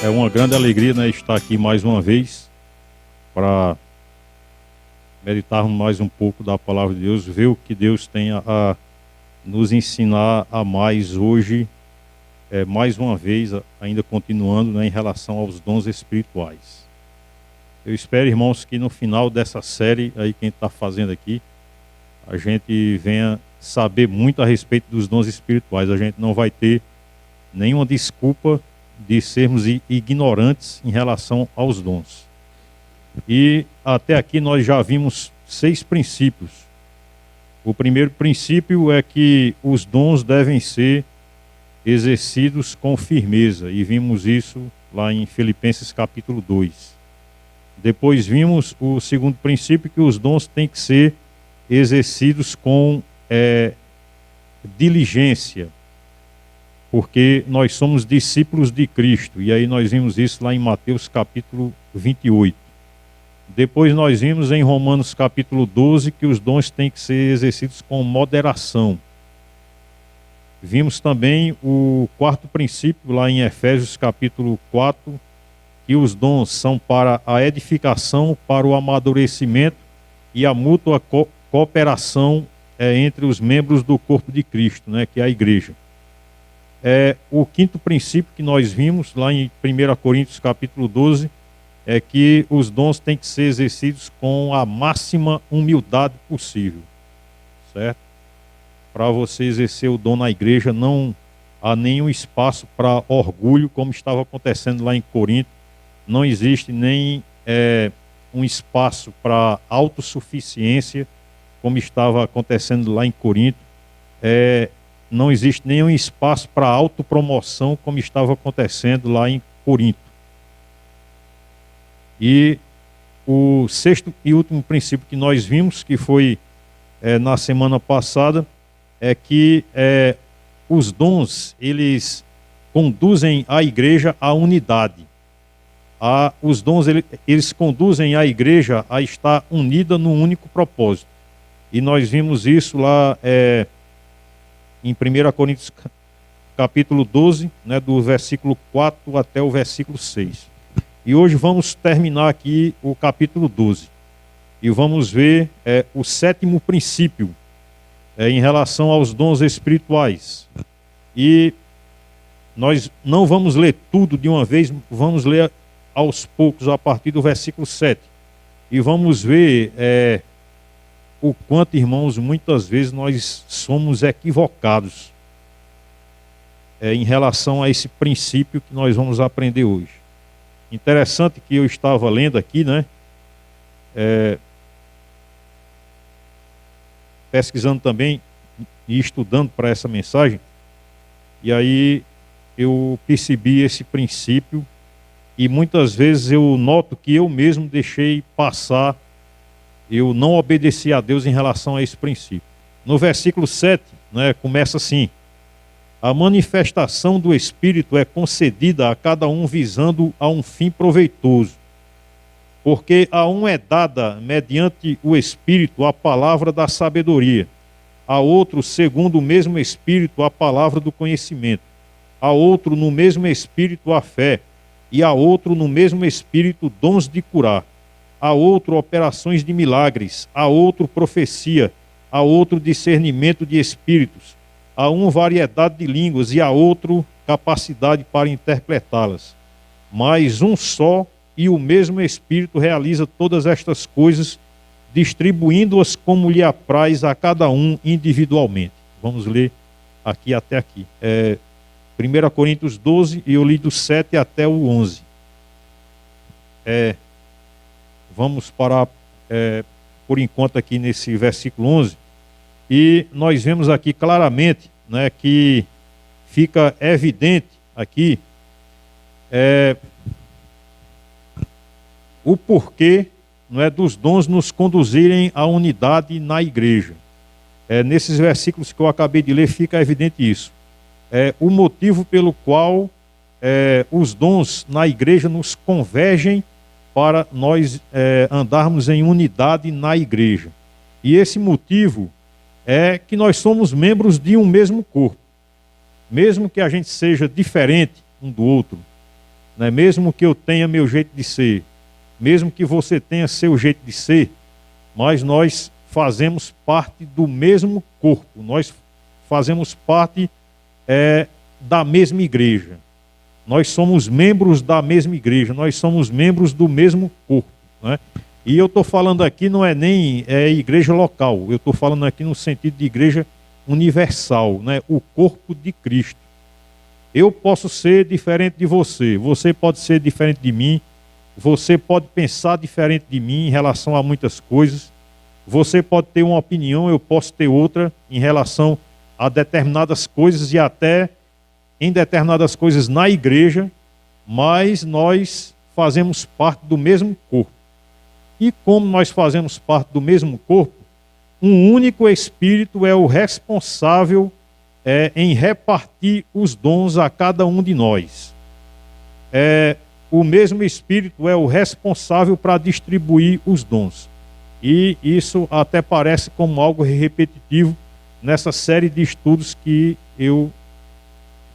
É uma grande alegria, né, estar aqui mais uma vez para meditarmos mais um pouco da palavra de Deus, ver o que Deus tem a nos ensinar a mais hoje, mais uma vez, ainda continuando, né, em relação aos dons espirituais. Eu espero, irmãos, que no final dessa série, aí quem está fazendo aqui, a gente venha saber muito a respeito dos dons espirituais. A gente não vai ter nenhuma desculpa de sermos ignorantes em relação aos dons. E até aqui nós já vimos 6 princípios. O primeiro princípio é que os dons devem ser exercidos com firmeza, e vimos isso lá em Filipenses capítulo 2. Depois vimos o segundo princípio, que os dons têm que ser exercidos com diligência, porque nós somos discípulos de Cristo, e aí nós vimos isso lá em Mateus capítulo 28. Depois nós vimos em Romanos capítulo 12 que os dons têm que ser exercidos com moderação. Vimos também o quarto princípio lá em Efésios capítulo 4, que os dons são para a edificação, para o amadurecimento e a mútua cooperação entre os membros do corpo de Cristo, né, que é a igreja. O quinto princípio que nós vimos lá em 1 Coríntios capítulo 12 é que os dons têm que ser exercidos com a máxima humildade possível, certo? Para você exercer o dom na igreja, não há nenhum espaço para orgulho, como estava acontecendo lá em Corinto. Não existe nem um espaço para autossuficiência, como estava acontecendo lá em Corinto. Não existe nenhum espaço para autopromoção, como estava acontecendo lá em Corinto. E o sexto e último princípio que nós vimos, que foi na semana passada, é que os dons, eles conduzem a igreja à unidade. Os dons, eles conduzem a igreja a estar unida num único propósito. E nós vimos isso lá em 1 Coríntios capítulo 12, né, do versículo 4 até o versículo 6. E hoje vamos terminar aqui o capítulo 12. E vamos ver o sétimo princípio em relação aos dons espirituais. E nós não vamos ler tudo de uma vez, vamos ler aos poucos a partir do versículo 7. E vamos ver o quanto, irmãos, muitas vezes nós somos equivocados em relação a esse princípio que nós vamos aprender hoje. Interessante que eu estava lendo aqui, né? Pesquisando também e estudando para essa mensagem, e aí eu percebi esse princípio, e muitas vezes eu noto que eu mesmo deixei passar, eu não obedeci a Deus em relação a esse princípio. No versículo 7, né, começa assim: a manifestação do Espírito é concedida a cada um visando a um fim proveitoso, porque a um é dada, mediante o Espírito, a palavra da sabedoria, a outro, segundo o mesmo Espírito, a palavra do conhecimento, a outro, no mesmo Espírito, a fé, e a outro, no mesmo Espírito, dons de curar, a outro, operações de milagres, a outro, profecia, a outro, discernimento de espíritos, a um, variedade de línguas, e a outro, capacidade para interpretá-las. Mas um só e o mesmo Espírito realiza todas estas coisas, distribuindo-as como lhe apraz a cada um individualmente. Vamos ler aqui até aqui. 1 Coríntios 12, e eu li do 7 até o 11. Vamos parar por enquanto aqui nesse versículo 11. E nós vemos aqui claramente, né, que fica evidente aqui o porquê, não é, dos dons nos conduzirem à unidade na igreja. Nesses versículos que eu acabei de ler fica evidente isso. O motivo pelo qual os dons na igreja nos convergem para nós andarmos em unidade na igreja. E esse motivo é que nós somos membros de um mesmo corpo. Mesmo que a gente seja diferente um do outro, né? Mesmo que eu tenha meu jeito de ser, mesmo que você tenha seu jeito de ser, mas nós fazemos parte do mesmo corpo, nós fazemos parte da mesma igreja. Nós somos membros da mesma igreja, nós somos membros do mesmo corpo, né? E eu estou falando aqui não é nem igreja local, eu estou falando aqui no sentido de igreja universal, né? O corpo de Cristo. Eu posso ser diferente de você, você pode ser diferente de mim, você pode pensar diferente de mim em relação a muitas coisas, você pode ter uma opinião, eu posso ter outra em relação a determinadas coisas e até em determinadas coisas na igreja, mas nós fazemos parte do mesmo corpo. E como nós fazemos parte do mesmo corpo, um único Espírito é o responsável em repartir os dons a cada um de nós. O mesmo Espírito é o responsável para distribuir os dons. E isso até parece como algo repetitivo nessa série de estudos que eu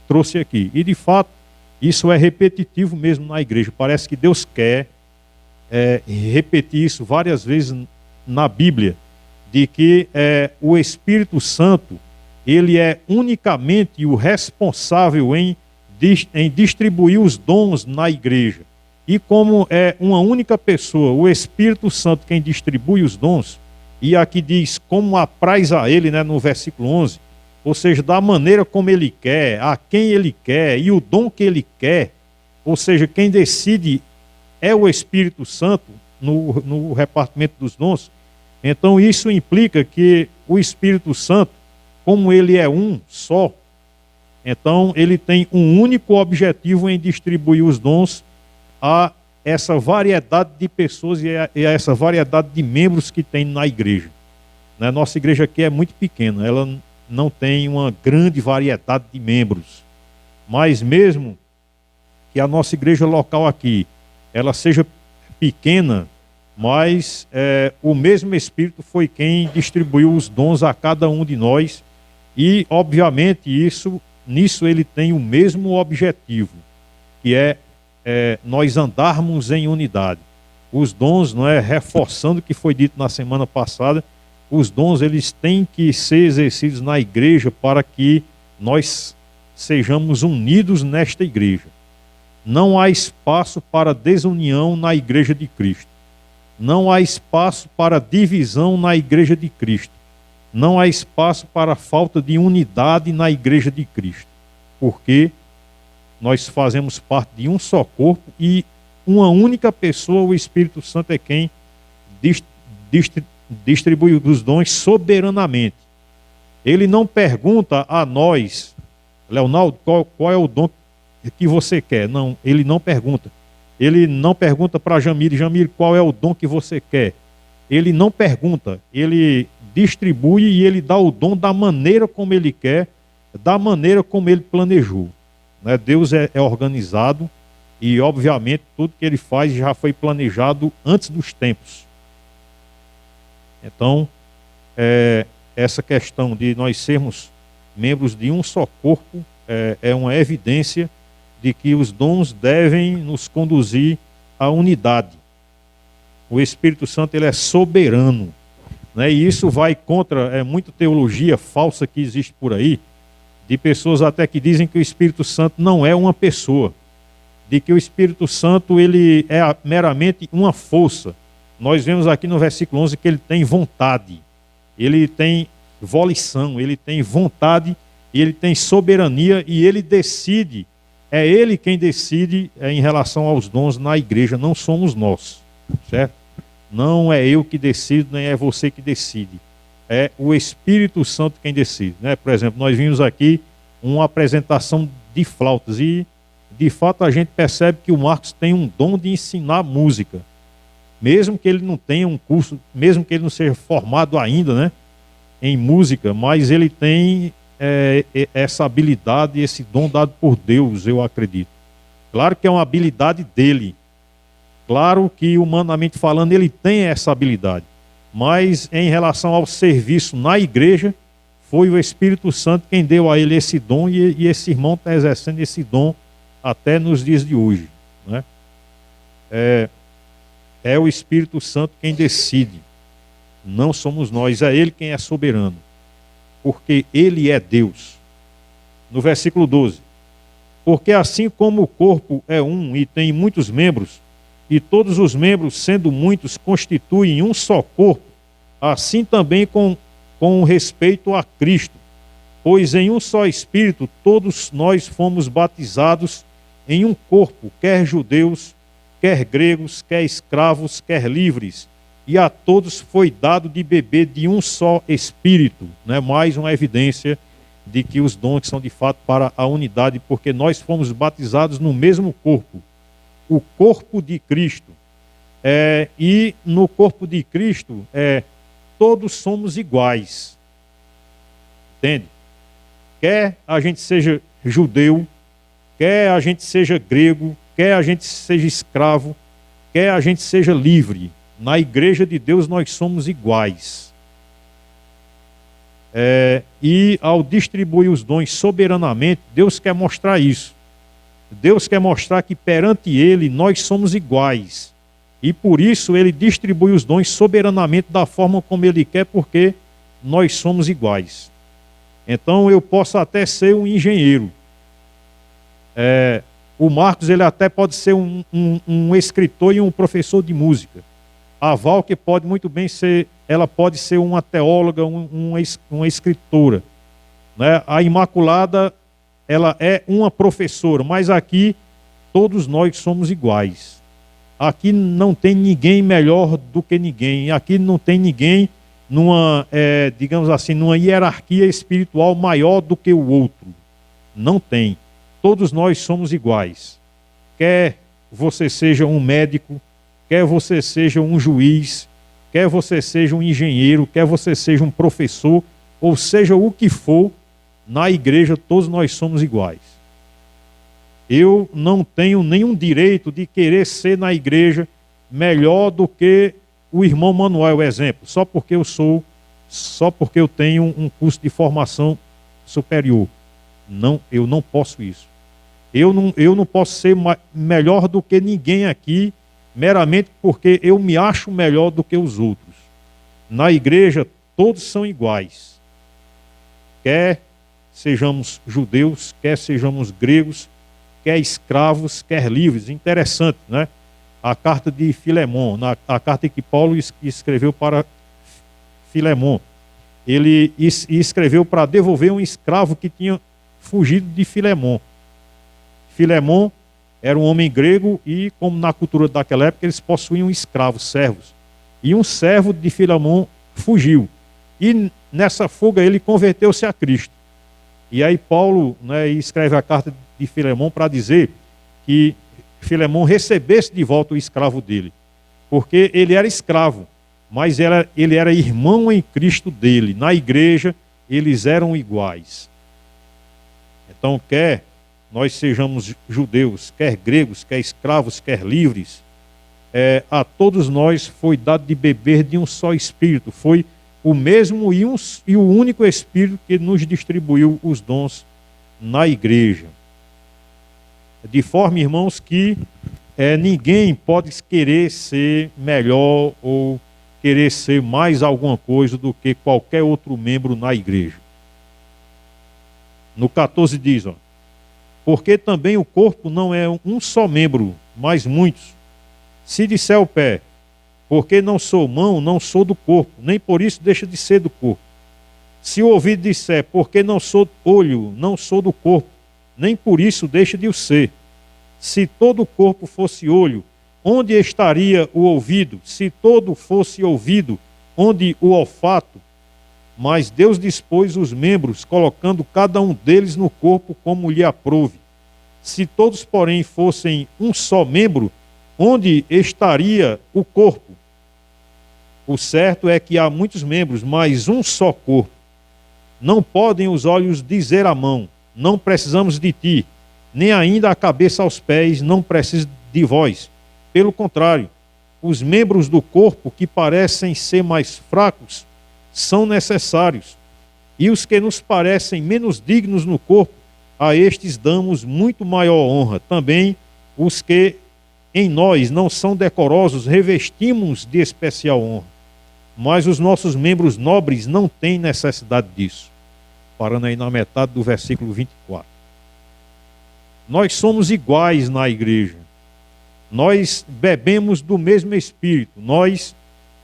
trouxe aqui. E de fato, isso é repetitivo mesmo na igreja. Parece que Deus quer repetir isso várias vezes na Bíblia, de que o Espírito Santo, ele é unicamente o responsável em distribuir os dons na igreja. E como é uma única pessoa, o Espírito Santo, quem distribui os dons, e aqui diz como apraz a ele, né, no versículo 11, ou seja, da maneira como ele quer, a quem ele quer e o dom que ele quer, ou seja, quem decide é o Espírito Santo no repartimento dos dons. Então isso implica que o Espírito Santo, como ele é um só, então ele tem um único objetivo em distribuir os dons a essa variedade de pessoas e a essa variedade de membros que tem na igreja. Né? Nossa igreja aqui é muito pequena, ela não tem uma grande variedade de membros. Mas mesmo que a nossa igreja local aqui, ela seja pequena, mas o mesmo Espírito foi quem distribuiu os dons a cada um de nós e, obviamente, nisso ele tem o mesmo objetivo, que é nós andarmos em unidade. Os dons, não é, reforçando o que foi dito na semana passada, os dons eles têm que ser exercidos na igreja para que nós sejamos unidos nesta igreja. Não há espaço para desunião na igreja de Cristo. Não há espaço para divisão na igreja de Cristo. Não há espaço para falta de unidade na igreja de Cristo. Porque nós fazemos parte de um só corpo e uma única pessoa, o Espírito Santo, é quem distribui os dons soberanamente. Ele não pergunta a nós, Leonardo, qual é o dom que você quer. Não, ele não pergunta. Ele não pergunta para Jamir, qual é o dom que você quer. Ele não pergunta, ele distribui e ele dá o dom da maneira como ele quer, da maneira como ele planejou. Né? Deus é organizado e, obviamente, tudo que ele faz já foi planejado antes dos tempos. Então, essa questão de nós sermos membros de um só corpo é uma evidência de que os dons devem nos conduzir à unidade. O Espírito Santo ele é soberano, né? E isso vai contra muita teologia falsa que existe por aí, de pessoas até que dizem que o Espírito Santo não é uma pessoa, de que o Espírito Santo ele é meramente uma força. Nós vemos aqui no versículo 11 que ele tem vontade, ele tem volição, ele tem vontade, ele tem soberania e ele decide. É ele quem decide em relação aos dons na igreja, não somos nós, certo? Não é eu que decido, nem é você que decide. É o Espírito Santo quem decide, né? Por exemplo, nós vimos aqui uma apresentação de flautas e, de fato, a gente percebe que o Marcos tem um dom de ensinar música. Mesmo que ele não tenha um curso, mesmo que ele não seja formado ainda, né, em música, mas ele tem essa habilidade, esse dom dado por Deus, eu acredito. Claro que é uma habilidade dele. Claro que, humanamente falando, ele tem essa habilidade. Mas, em relação ao serviço na igreja, foi o Espírito Santo quem deu a ele esse dom e esse irmão está exercendo esse dom até nos dias de hoje. né? É o Espírito Santo quem decide, não somos nós, é Ele quem é soberano, porque Ele é Deus. No versículo 12: porque assim como o corpo é um e tem muitos membros, e todos os membros, sendo muitos, constituem um só corpo, assim também com respeito a Cristo. Pois em um só Espírito todos nós fomos batizados em um corpo, quer judeus, quer gregos, quer escravos, quer livres, e a todos foi dado de beber de um só Espírito, né? Mais uma evidência de que os dons são de fato para a unidade, porque nós fomos batizados no mesmo corpo, o corpo de Cristo. E no corpo de Cristo, todos somos iguais. Entende? Quer a gente seja judeu, quer a gente seja grego, quer a gente seja escravo, quer a gente seja livre. Na igreja de Deus nós somos iguais. E ao distribuir os dons soberanamente, Deus quer mostrar isso. Deus quer mostrar que perante Ele nós somos iguais. E por isso Ele distribui os dons soberanamente da forma como Ele quer, porque nós somos iguais. Então eu posso até ser um engenheiro. O Marcos ele até pode ser um escritor e um professor de música. A Val que pode muito bem ser, ela pode ser uma teóloga, uma escritora, né? A Imaculada, ela é uma professora, mas aqui todos nós somos iguais. Aqui não tem ninguém melhor do que ninguém. Aqui não tem ninguém digamos assim, numa hierarquia espiritual maior do que o outro. Não tem. Todos nós somos iguais. Quer você seja um médico, quer você seja um juiz, quer você seja um engenheiro, quer você seja um professor, ou seja o que for, na igreja todos nós somos iguais. Eu não tenho nenhum direito de querer ser na igreja melhor do que o irmão Manuel, exemplo, só porque eu tenho um curso de formação superior. Não, eu não posso isso. Eu não posso ser melhor do que ninguém aqui, meramente porque eu me acho melhor do que os outros. Na igreja, todos são iguais. Quer sejamos judeus, quer sejamos gregos, quer escravos, quer livres. Interessante, né? A carta de Filemon, a carta que Paulo escreveu para Filemon. Ele escreveu para devolver um escravo que tinha fugido de Filemon. Filemon era um homem grego e, como na cultura daquela época, eles possuíam escravos, servos. E um servo de Filemon fugiu. E nessa fuga ele converteu-se a Cristo. E aí Paulo, né, escreve a carta de Filemon para dizer que Filemon recebesse de volta o escravo dele. Porque ele era escravo, mas ele era irmão em Cristo dele. Na igreja, eles eram iguais. Então, quer nós sejamos judeus, quer gregos, quer escravos, quer livres, a todos nós foi dado de beber de um só Espírito. Foi o mesmo e o único Espírito que nos distribuiu os dons na igreja. De forma, irmãos, que ninguém pode querer ser melhor ou querer ser mais alguma coisa do que qualquer outro membro na igreja. No 14 diz, porque também o corpo não é um só membro, mas muitos. Se disser o pé, porque não sou mão, não sou do corpo, nem por isso deixa de ser do corpo. Se o ouvido disser, porque não sou olho, não sou do corpo, nem por isso deixa de o ser. Se todo o corpo fosse olho, onde estaria o ouvido? Se todo fosse ouvido, onde o olfato? Mas Deus dispôs os membros, colocando cada um deles no corpo como lhe aprouve. Se todos, porém, fossem um só membro, onde estaria o corpo? O certo é que há muitos membros, mas um só corpo. Não podem os olhos dizer à mão, não precisamos de ti, nem ainda a cabeça aos pés, não precisa de vós. Pelo contrário, os membros do corpo que parecem ser mais fracos são necessários, e os que nos parecem menos dignos no corpo, a estes damos muito maior honra. Também os que em nós não são decorosos, revestimos de especial honra, mas os nossos membros nobres não têm necessidade disso. Parando aí na metade do versículo 24. Nós somos iguais na igreja. Nós bebemos do mesmo Espírito. Nós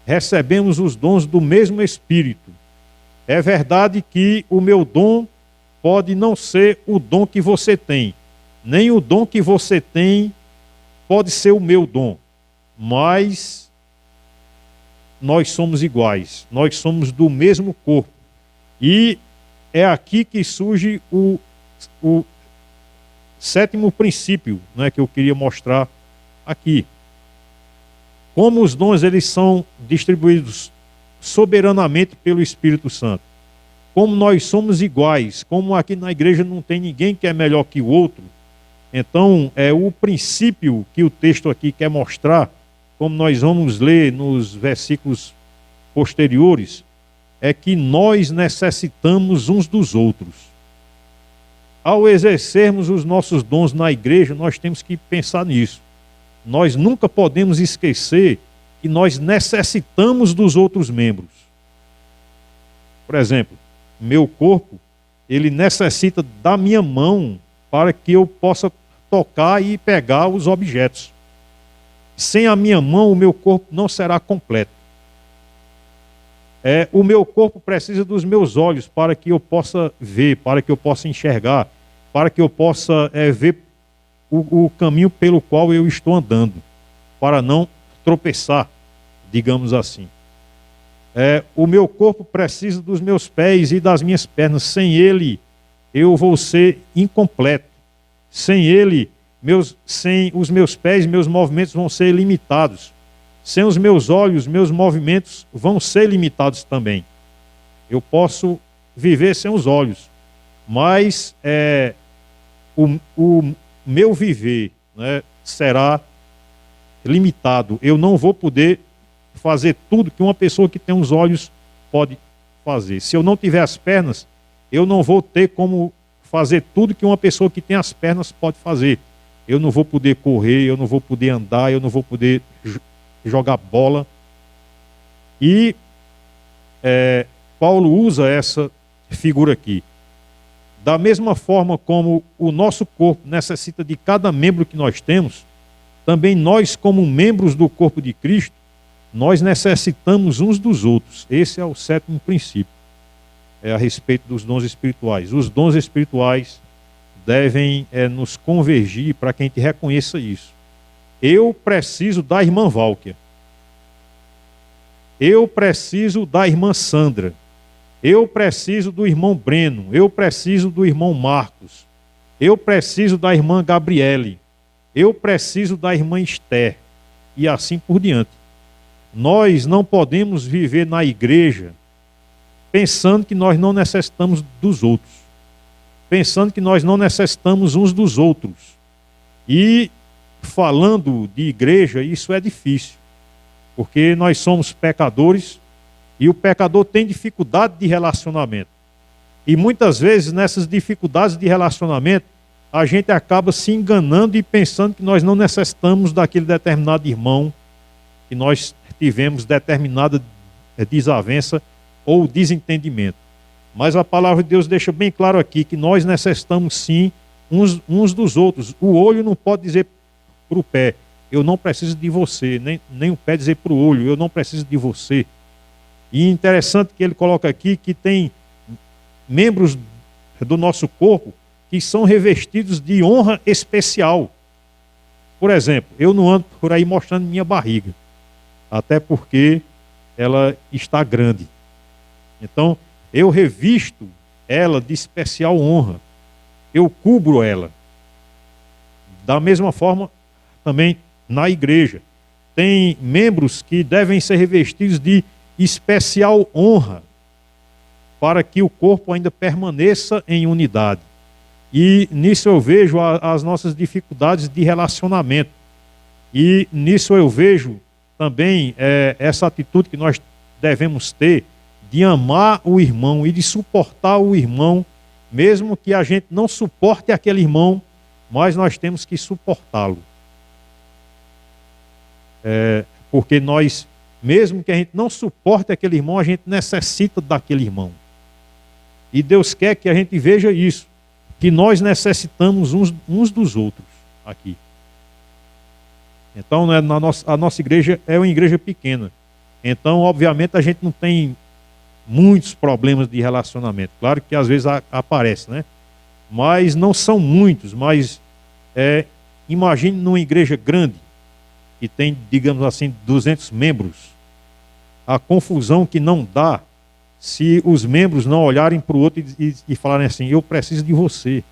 recebemos os dons do mesmo Espírito. É verdade que o meu dom pode não ser o dom que você tem. Nem o dom que você tem pode ser o meu dom. Mas nós somos iguais. Nós somos do mesmo corpo. E é aqui que surge o sétimo princípio, né, que eu queria mostrar aqui. Como os dons eles são distribuídos soberanamente pelo Espírito Santo. Como nós somos iguais, como aqui na igreja não tem ninguém que é melhor que o outro, então o princípio que o texto aqui quer mostrar, como nós vamos ler nos versículos posteriores, é que nós necessitamos uns dos outros. Ao exercermos os nossos dons na igreja, nós temos que pensar nisso. Nós nunca podemos esquecer que nós necessitamos dos outros membros. Por exemplo, meu corpo, ele necessita da minha mão para que eu possa tocar e pegar os objetos. Sem a minha mão, o meu corpo não será completo. O meu corpo precisa dos meus olhos para que eu possa ver, para que eu possa enxergar, para que eu possa ver o caminho pelo qual eu estou andando, para não tropeçar, digamos assim. O meu corpo precisa dos meus pés e das minhas pernas. Sem ele, eu vou ser incompleto. Sem ele, sem os meus pés, meus movimentos vão ser limitados. Sem os meus olhos, meus movimentos vão ser limitados também. Eu posso viver sem os olhos, mas o meu viver, né, será limitado. Eu não vou poder fazer tudo que uma pessoa que tem os olhos pode fazer. Se eu não tiver as pernas, eu não vou ter como fazer tudo que uma pessoa que tem as pernas pode fazer. Eu não vou poder correr, eu não vou poder andar, eu não vou poder jogar bola. E Paulo usa essa figura aqui. Da mesma forma como o nosso corpo necessita de cada membro que nós temos, também nós, como membros do corpo de Cristo, nós necessitamos uns dos outros. Esse é o sétimo princípio, a respeito dos dons espirituais. Os dons espirituais devem nos convergir para que a gente reconheça isso. Eu preciso da irmã Válquia. Eu preciso da irmã Sandra. Eu preciso do irmão Breno. Eu preciso do irmão Marcos. Eu preciso da irmã Gabriele. Eu preciso da irmã Esther. E assim por diante. Nós não podemos viver na igreja pensando que nós não necessitamos dos outros. Pensando que nós não necessitamos uns dos outros. E falando de igreja, isso é difícil. Porque nós somos pecadores e o pecador tem dificuldade de relacionamento. E muitas vezes nessas dificuldades de relacionamento, a gente acaba se enganando e pensando que nós não necessitamos daquele determinado irmão, que nós tivemos determinada desavença ou desentendimento. Mas a palavra de Deus deixa bem claro aqui que nós necessitamos sim uns dos outros. O olho não pode dizer para o pé, eu não preciso de você, nem o pé dizer para o olho, eu não preciso de você. E interessante que ele coloca aqui que tem membros do nosso corpo que são revestidos de honra especial. Por exemplo, eu não ando por aí mostrando minha barriga, até porque ela está grande. Então, eu revisto ela de especial honra. Eu cubro ela. Da mesma forma, também na igreja. Tem membros que devem ser revestidos de especial honra para que o corpo ainda permaneça em unidade. E nisso eu vejo as nossas dificuldades de relacionamento. E nisso eu vejo também essa atitude que nós devemos ter de amar o irmão e de suportar o irmão, mesmo que a gente não suporte aquele irmão, mas nós temos que suportá-lo. Porque nós, mesmo que a gente não suporte aquele irmão, a gente necessita daquele irmão. E Deus quer que a gente veja isso, que nós necessitamos uns dos outros aqui. Então, né, a nossa igreja é uma igreja pequena. Então, obviamente, a gente não tem muitos problemas de relacionamento. Claro que às vezes aparece, né? Mas não são muitos. Mas imagine numa igreja grande, que tem, digamos assim, 200 membros, a confusão que não dá se os membros não olharem para o outro e falarem assim: eu preciso de você,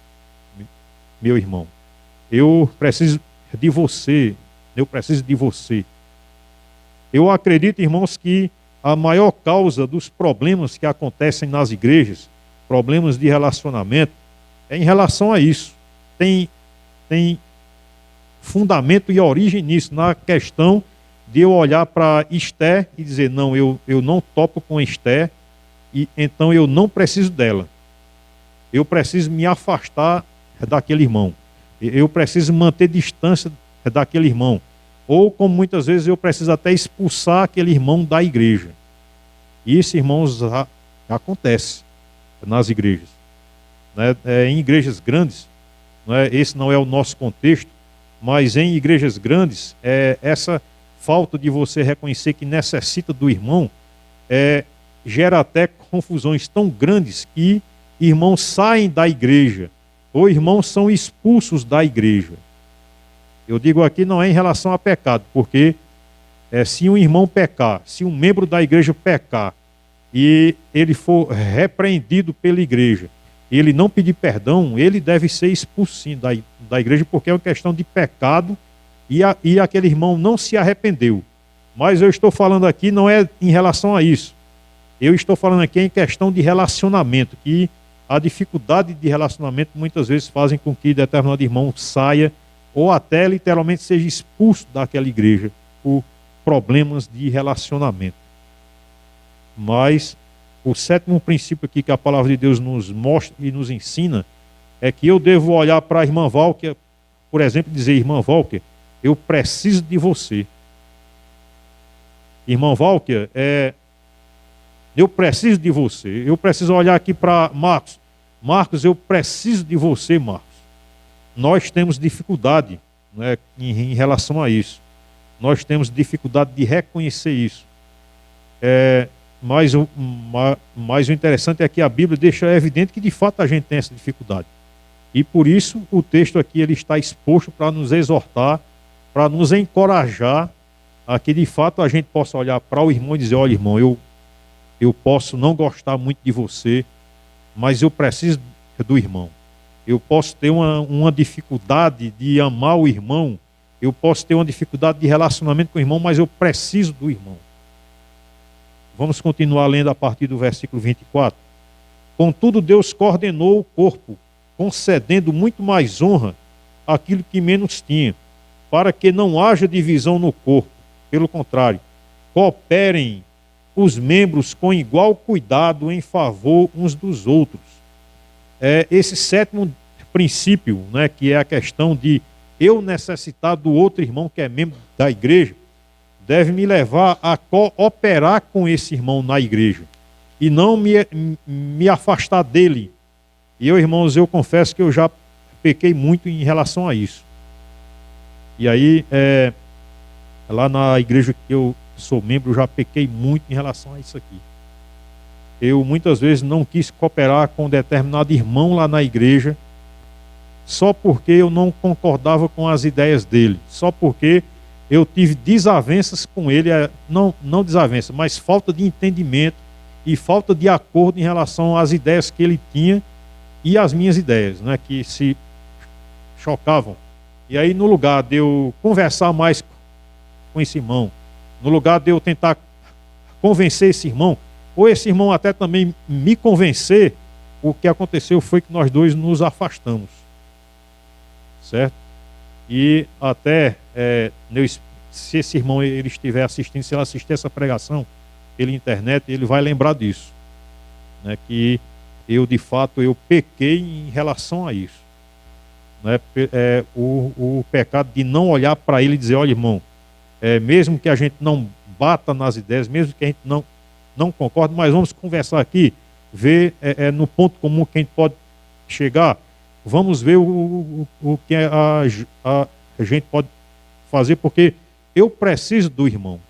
meu irmão. Eu preciso de você. Eu preciso de você. Eu acredito, irmãos, que a maior causa dos problemas que acontecem nas igrejas, problemas de relacionamento, é em relação a isso. Tem fundamento e origem nisso, na questão de eu olhar para Esther e dizer: não, eu não topo com Esther, e então eu não preciso dela. Eu preciso me afastar daquele irmão. Eu preciso manter distância daquele irmão. Ou, como muitas vezes, eu preciso até expulsar aquele irmão da igreja. E isso, irmãos, acontece nas igrejas. Né? Em igrejas grandes, né? Esse não é o nosso contexto, mas em igrejas grandes, essa falta de você reconhecer que necessita do irmão gera até confusões tão grandes que irmãos saem da igreja, ou irmãos são expulsos da igreja. Eu digo aqui não é em relação a pecado, porque se um irmão pecar, se um membro da igreja pecar, e ele for repreendido pela igreja, ele não pedir perdão, ele deve ser expulso sim da igreja, porque é uma questão de pecado, e aquele irmão não se arrependeu. Mas eu estou falando aqui não é em relação a isso. Eu estou falando aqui em questão de relacionamento, que a dificuldade de relacionamento muitas vezes fazem com que determinado irmão saia ou até literalmente seja expulso daquela igreja por problemas de relacionamento. Mas o sétimo princípio aqui que a palavra de Deus nos mostra e nos ensina é que eu devo olhar para a irmã Valquer, por exemplo, e dizer: irmã Valquer, eu preciso de você. Irmã Valquer, eu preciso de você. Eu preciso olhar aqui para Marcos. Marcos, eu preciso de você, Marcos. Nós temos dificuldade, né, em relação a isso. Nós temos dificuldade de reconhecer isso. Mas o interessante é que a Bíblia deixa evidente que de fato a gente tem essa dificuldade. E por isso o texto aqui ele está exposto para nos exortar, para nos encorajar a que de fato a gente possa olhar para o irmão e dizer: olha, irmão, eu posso não gostar muito de você, mas eu preciso do irmão. Eu posso ter uma dificuldade de amar o irmão, eu posso ter uma dificuldade de relacionamento com o irmão, mas eu preciso do irmão. Vamos continuar lendo a partir do versículo 24. Contudo, Deus coordenou o corpo, concedendo muito mais honra àquilo que menos tinha, para que não haja divisão no corpo. Pelo contrário, cooperem os membros com igual cuidado em favor uns dos outros. Esse sétimo princípio, né, que é a questão de eu necessitar do outro irmão que é membro da igreja, deve me levar a cooperar com esse irmão na igreja e não me afastar dele. E irmãos, eu confesso que eu já pequei muito em relação a isso. E aí, lá na igreja que eu sou membro, eu já pequei muito em relação a isso aqui. Eu muitas vezes não quis cooperar com determinado irmão lá na igreja, só porque eu não concordava com as ideias dele, só porque eu tive desavenças com ele, não desavenças, mas falta de entendimento e falta de acordo em relação às ideias que ele tinha e as minhas ideias, né, que se chocavam. E aí, no lugar de eu conversar mais com esse irmão, no lugar de eu tentar convencer esse irmão, ou esse irmão até também me convencer, o que aconteceu foi que nós dois nos afastamos. Certo? E até, se esse irmão ele estiver assistindo, se ele assistir essa pregação pela internet, ele vai lembrar disso. Né? Que eu, de fato, eu pequei em relação a isso. Né? O pecado de não olhar para ele e dizer: olha, irmão, mesmo que a gente não bata nas ideias, mesmo que a gente não concorde, mas vamos conversar aqui, ver no ponto comum que a gente pode chegar, vamos ver o que a gente pode fazer, porque eu preciso do irmão.